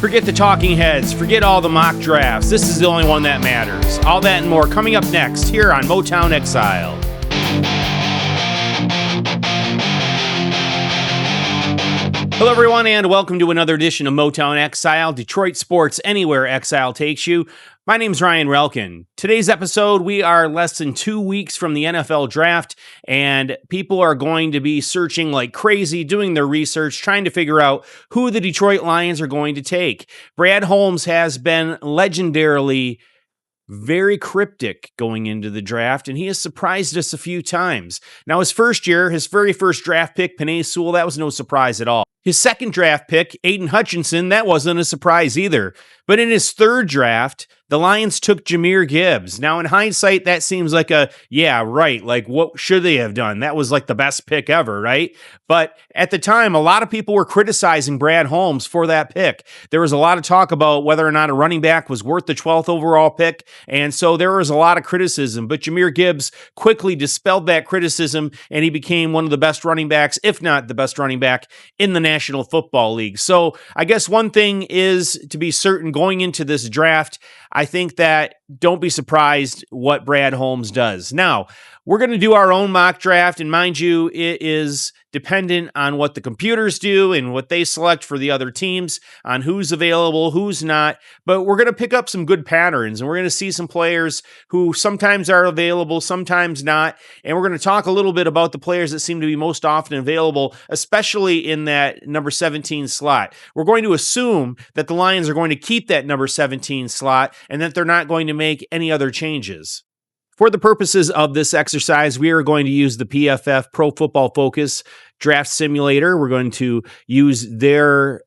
Forget the talking heads. Forget all the mock drafts. This is the only one that matters. All that and more coming up next here on Motown Exile. Hello, everyone, and welcome to another edition of Motown Exile, Detroit sports anywhere Exile takes you. My name's Ryan Relkin. Today's episode, we are less than 2 weeks from the NFL draft, and people are going to be searching like crazy, doing their research, trying to figure out who the Detroit Lions are going to take. Brad Holmes has been legendarily very cryptic going into the draft, and he has surprised us a few times. Now, his first year, his very first draft pick, Penei Sewell, that was no surprise at all. His second draft pick, Aiden Hutchinson, that wasn't a surprise either. But in his third draft, the Lions took Jahmyr Gibbs. Now, in hindsight, that seems like like what should they have done? That was like the best pick ever, right? But at the time, a lot of people were criticizing Brad Holmes for that pick. There was a lot of talk about whether or not a running back was worth the 12th overall pick. And so there was a lot of criticism. But Jahmyr Gibbs quickly dispelled that criticism, and he became one of the best running backs, if not the best running back in the National Football League. So I guess one thing is to be certain going into this draft, I think that don't be surprised what Brad Holmes does. Now, we're going to do our own mock draft, and mind you, it is dependent on what the computers do and what they select for the other teams on who's available, who's not. But we're going to pick up some good patterns, and we're going to see some players who sometimes are available, sometimes not. And we're going to talk a little bit about the players that seem to be most often available, especially in that number 17 slot. We're going to assume that the Lions are going to keep that number 17 slot and that they're not going to make any other changes. For the purposes of this exercise, we are going to use the PFF Pro Football Focus Draft Simulator. We're going to use their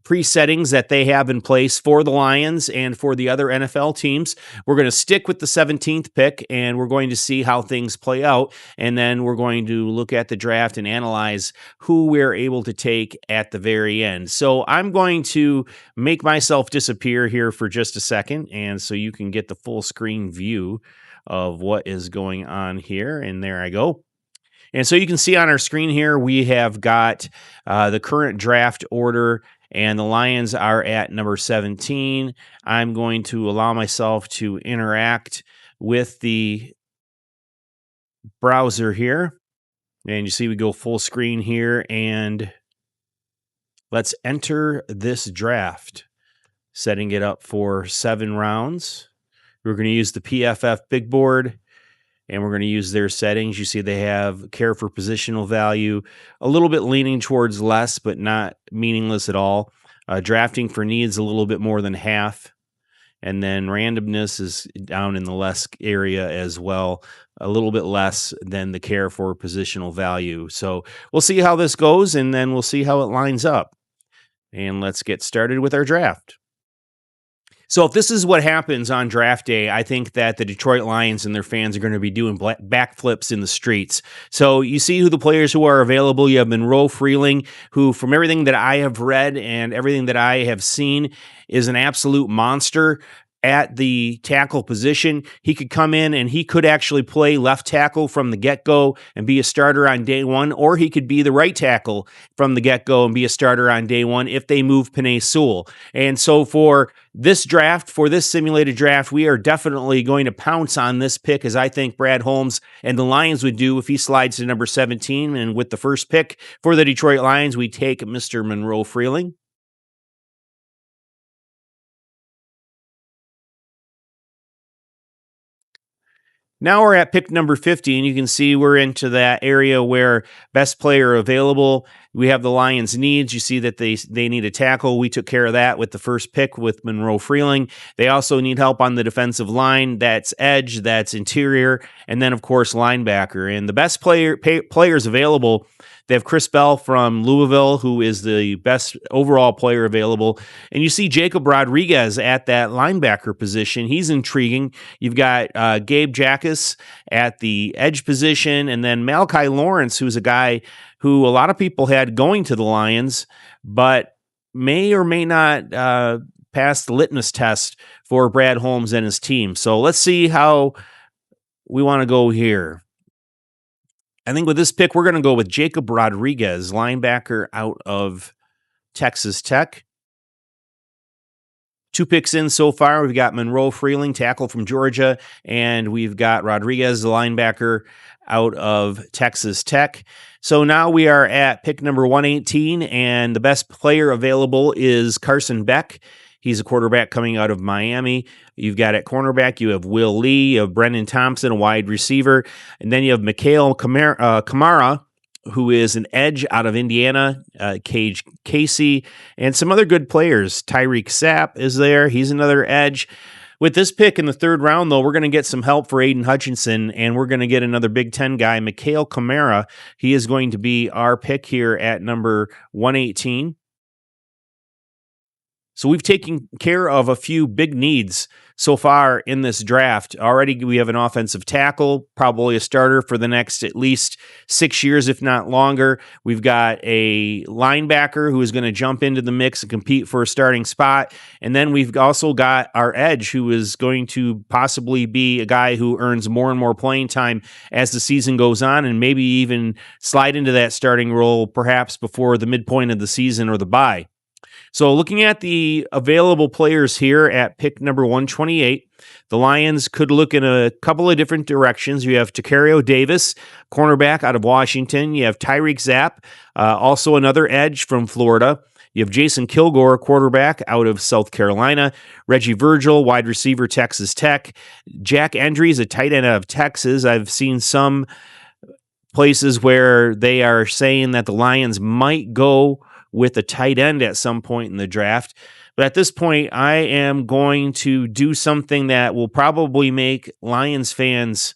presettings that they have in place for the Lions and for the other NFL teams. We're going to stick with the 17th pick, and we're going to see how things play out. And then we're going to look at the draft and analyze who we're able to take at the very end. So I'm going to make myself disappear here for just a second, and so you can get the full screen view of what is going on here. And there I go. And so you can see on our screen here, we have got the current draft order, and the Lions are at number 17. I'm going to allow myself to interact with the browser here. And you see we go full screen here, and let's enter this draft, setting it up for 7 rounds. We're going to use the PFF big board, and we're going to use their settings. You see they have care for positional value, a little bit leaning towards less, but not meaningless at all. Drafting for needs, a little bit more than half. And then randomness is down in the less area as well, a little bit less than the care for positional value. So we'll see how this goes, and then we'll see how it lines up. And let's get started with our draft. So if this is what happens on draft day, I think that the Detroit Lions and their fans are going to be doing backflips in the streets. So you see who the players who are available. You have Monroe Freeling, who from everything that I have read and everything that I have seen is an absolute monster at the tackle position. He could come in and he could actually play left tackle from the get-go and be a starter on day one, or he could be the right tackle from the get-go and be a starter on day one if they move Penei Sewell. And so for this draft, for this simulated draft, we are definitely going to pounce on this pick, as I think Brad Holmes and the Lions would do if he slides to number 17. And with the first pick for the Detroit Lions, we take Mr. Monroe Freeling. Now we're at pick number 50, and you can see we're into that area where best player available. We have the Lions' needs. You see that they need a tackle. We took care of that with the first pick with Monroe Freeling. They also need help on the defensive line. That's edge, that's interior, and then, of course, linebacker. And the best players available, they have Chris Bell from Louisville, who is the best overall player available. And you see Jacob Rodriguez at that linebacker position. He's intriguing. You've got Gabe Jackas at the edge position, and then Malachi Lawrence, who's a guy who a lot of people had going to the Lions, but may or may not pass the litmus test for Brad Holmes and his team. So let's see how we want to go here. I think with this pick, we're going to go with Jacob Rodriguez, linebacker out of Texas Tech. 2 picks in so far. We've got Monroe Freeling, tackle from Georgia, and we've got Rodriguez, the linebacker out of Texas Tech. So now we are at pick number 118, and the best player available is Carson Beck. He's a quarterback coming out of Miami. You've got at cornerback, you have Will Lee, you have Brennan Thompson, a wide receiver, and then you have Mikhail Kamara, who is an edge out of Indiana, Cage Casey, and some other good players. Tyreek Sapp is there. He's another edge. With this pick in the 3rd round, though, we're going to get some help for Aiden Hutchinson, and we're going to get another Big Ten guy, Mikhail Kamara. He is going to be our pick here at number 118. So we've taken care of a few big needs so far in this draft. Already we have an offensive tackle, probably a starter for the next at least 6 years, if not longer. We've got a linebacker who is going to jump into the mix and compete for a starting spot. And then we've also got our edge, who is going to possibly be a guy who earns more and more playing time as the season goes on, and maybe even slide into that starting role perhaps before the midpoint of the season or the bye. So looking at the available players here at pick number 128, the Lions could look in a couple of different directions. You have Tacario Davis, cornerback out of Washington. You have Tyreek Sapp, also another edge from Florida. You have Jason Kilgore, quarterback out of South Carolina. Reggie Virgil, wide receiver, Texas Tech. Jack Endries, a tight end out of Texas. I've seen some places where they are saying that the Lions might go with a tight end at some point in the draft. But at this point, I am going to do something that will probably make Lions fans,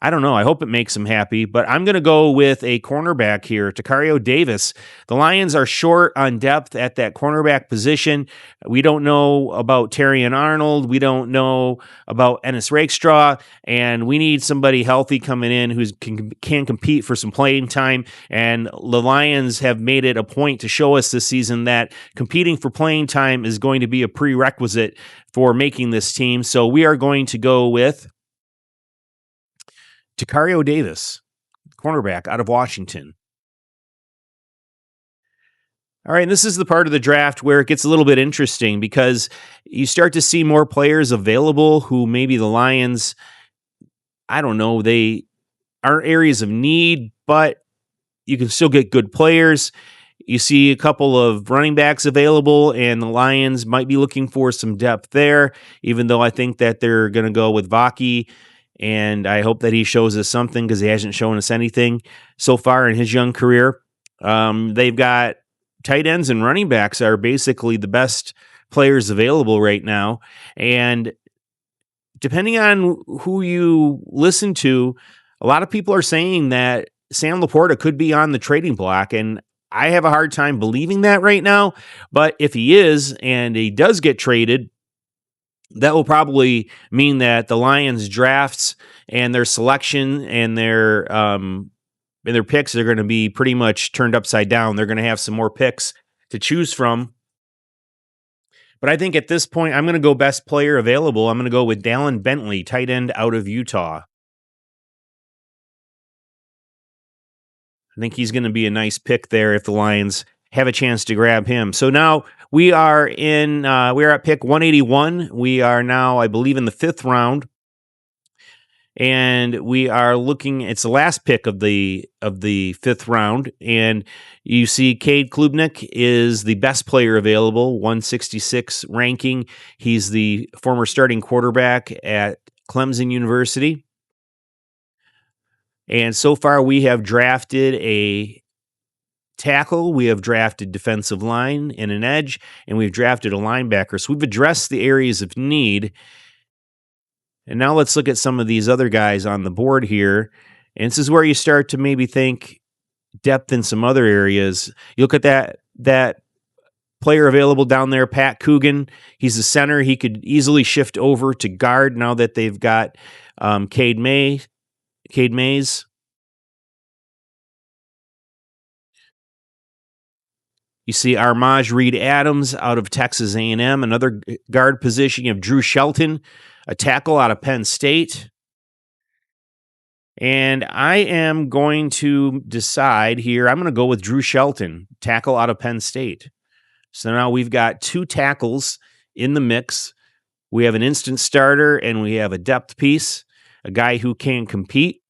I don't know, I hope it makes them happy, but I'm going to go with a cornerback here, Tacario Davis. The Lions are short on depth at that cornerback position. We don't know about Terrion Arnold. We don't know about Ennis Rakestraw, and we need somebody healthy coming in who can compete for some playing time. And the Lions have made it a point to show us this season that competing for playing time is going to be a prerequisite for making this team. So we are going to go with Tacario Davis, cornerback out of Washington. All right, and this is the part of the draft where it gets a little bit interesting because you start to see more players available who maybe the Lions, I don't know, they aren't areas of need, but you can still get good players. You see a couple of running backs available, and the Lions might be looking for some depth there, even though I think that they're going to go with Vaki. And I hope that he shows us something because he hasn't shown us anything so far in his young career. They've got tight ends and running backs are basically the best players available right now. And depending on who you listen to, a lot of people are saying that Sam Laporta could be on the trading block. And I have a hard time believing that right now. But if he is, and he does get traded, that will probably mean that the Lions drafts and their selection and their picks are going to be pretty much turned upside down. They're going to have some more picks to choose from. But I think at this point, I'm going to go best player available. I'm going to go with Dallin Bentley, tight end out of Utah. I think he's going to be a nice pick there if the Lions have a chance to grab him. So now we are at pick 181. We are now, I believe, in the 5th round. And we are looking, it's the last pick of the 5th round. And you see Cade Klubnik is the best player available, 166 ranking. He's the former starting quarterback at Clemson University. And so far we have drafted a tackle, we have drafted defensive line and an edge, and we've drafted a linebacker. So we've addressed the areas of need. And now let's look at some of these other guys on the board here. And this is where you start to maybe think depth in some other areas. You look at that player available down there, Pat Coogan. He's a center. He could easily shift over to guard now that they've got Cade Mays. You see Armaj Reed Adams out of Texas A&M, another guard position. You have Drew Shelton, a tackle out of Penn State. And I am going to decide here, I'm going to go with Drew Shelton, tackle out of Penn State. So now we've got 2 tackles in the mix. We have an instant starter and we have a depth piece, a guy who can compete.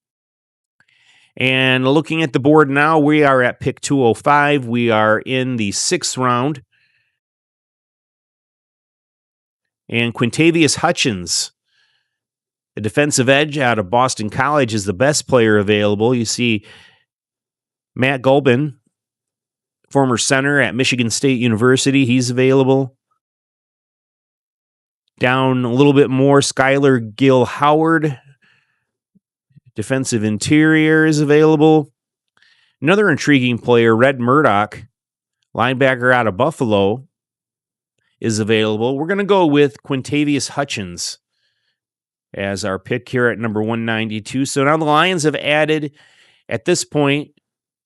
And looking at the board now, we are at pick 205. We are in the 6th round. And Quintavious Hutchins, a defensive edge out of Boston College, is the best player available. You see Matt Gulbin, former center at Michigan State University, he's available. Down a little bit more, Skylar Gill Howard, defensive interior, is available. Another intriguing player, Red Murdoch, linebacker out of Buffalo, is available. We're going to go with Quintavious Hutchins as our pick here at number 192. So now the Lions have added, at this point,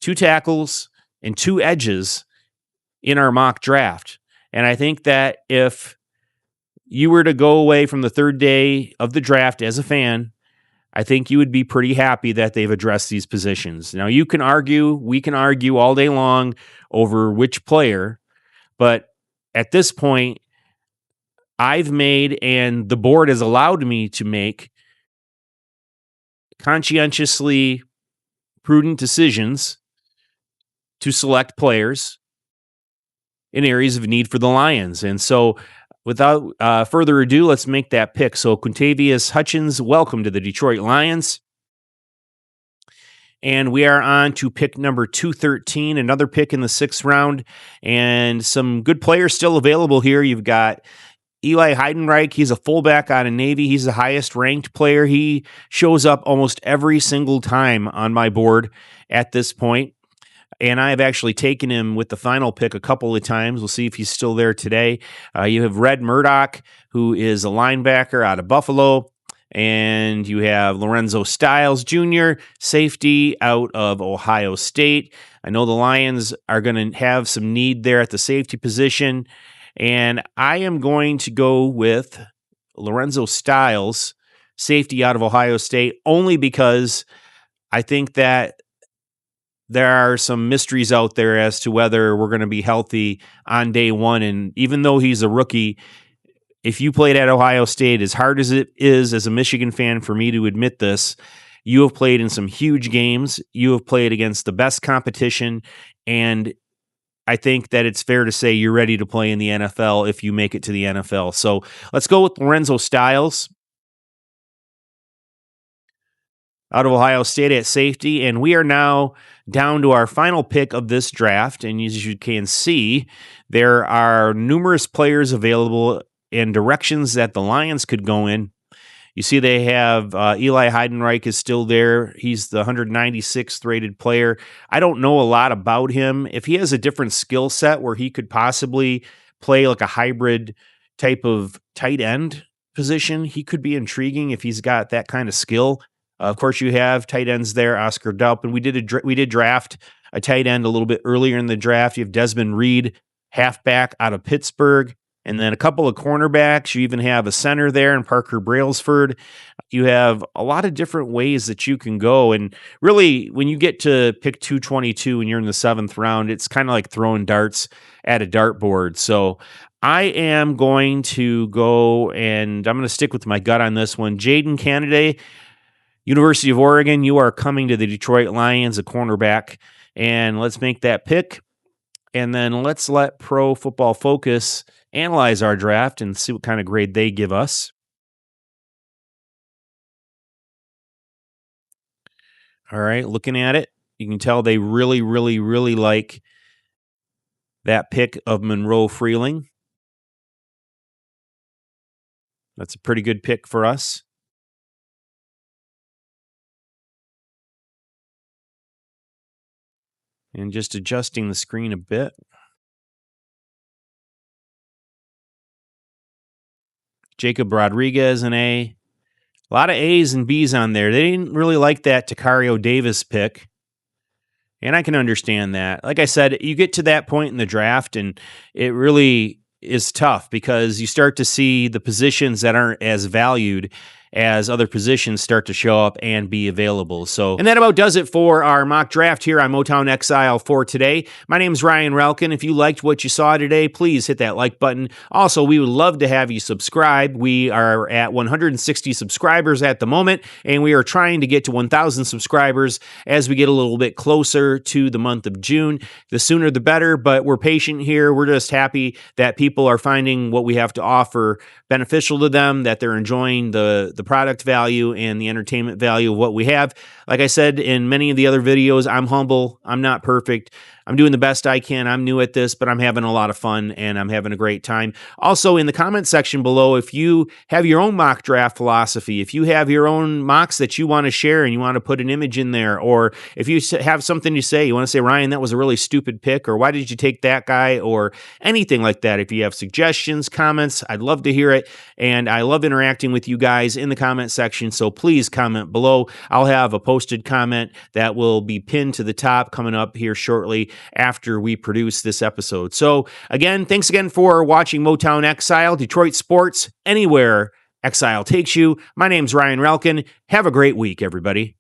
2 tackles and 2 edges in our mock draft. And I think that if you were to go away from the 3rd day of the draft as a fan, I think you would be pretty happy that they've addressed these positions. Now, we can argue all day long over which player, but at this point, I've made, and the board has allowed me to make, conscientiously prudent decisions to select players in areas of need for the Lions. And so without further ado, let's make that pick. So Quintavious Hutchins, welcome to the Detroit Lions. And we are on to pick number 213, another pick in the 6th round. And some good players still available here. You've got Eli Heidenreich. He's a fullback out of Navy. He's the highest ranked player. He shows up almost every single time on my board at this point. And I've actually taken him with the final pick a couple of times. We'll see if he's still there today. You have Red Murdoch, who is a linebacker out of Buffalo. And you have Lorenzo Styles Jr., safety out of Ohio State. I know the Lions are going to have some need there at the safety position. And I am going to go with Lorenzo Styles, safety out of Ohio State, only because I think that there are some mysteries out there as to whether we're going to be healthy on day one. And even though he's a rookie, if you played at Ohio State, as hard as it is as a Michigan fan for me to admit this, you have played in some huge games. You have played against the best competition. And I think that it's fair to say you're ready to play in the NFL if you make it to the NFL. So let's go with Lorenzo Styles out of Ohio State at safety. And we are now down to our final pick of this draft. And as you can see, there are numerous players available and directions that the Lions could go in. You see they have Eli Heidenreich is still there. He's the 196th rated player. I don't know a lot about him. If he has a different skill set where he could possibly play like a hybrid type of tight end position, he could be intriguing if he's got that kind of skill. Of course, you have tight ends there, Oscar Delp, and we did draft a tight end a little bit earlier in the draft. You have Desmond Reed, halfback out of Pittsburgh, and then a couple of cornerbacks. You even have a center there in Parker Brailsford. You have a lot of different ways that you can go. And really, when you get to pick 222 and you're in the 7th round, it's kind of like throwing darts at a dartboard. So I am going to go, and I'm going to stick with my gut on this one. Jaden Canaday, University of Oregon, you are coming to the Detroit Lions, a cornerback. And let's make that pick. And then let's let Pro Football Focus analyze our draft and see what kind of grade they give us. All right, looking at it, you can tell they really, really, really like that pick of Monroe Freeling. That's a pretty good pick for us. And just adjusting the screen a bit. Jacob Rodriguez, an A. A lot of A's and B's on there. They didn't really like that Takario Davis pick. And I can understand that. Like I said, you get to that point in the draft, and it really is tough because you start to see the positions that aren't as valued as other positions start to show up and be available. So, and that about does it for our mock draft here on Motown Exile for today. My name is Ryan Relkin. If you liked what you saw today, please hit that like button. Also, we would love to have you subscribe. We are at 160 subscribers at the moment, and we are trying to get to 1,000 subscribers as we get a little bit closer to the month of June. The sooner the better, but we're patient here. We're just happy that people are finding what we have to offer beneficial to them, that they're enjoying the product value and the entertainment value of what we have. Like I said in many of the other videos, I'm humble. I'm not perfect. I'm doing the best I can. I'm new at this, but I'm having a lot of fun and I'm having a great time. Also, in the comment section below, if you have your own mock draft philosophy, if you have your own mocks that you want to share and you want to put an image in there, or if you have something to say, you want to say, Ryan, that was a really stupid pick, or why did you take that guy, or anything like that. If you have suggestions, comments, I'd love to hear it. And I love interacting with you guys in the comment section. So please comment below. I'll have a posted comment that will be pinned to the top coming up here shortly after we produce this episode. So again, thanks again for watching Motown Exile, Detroit sports, anywhere Exile takes you. My name's Ryan Relkin. Have a great week, everybody.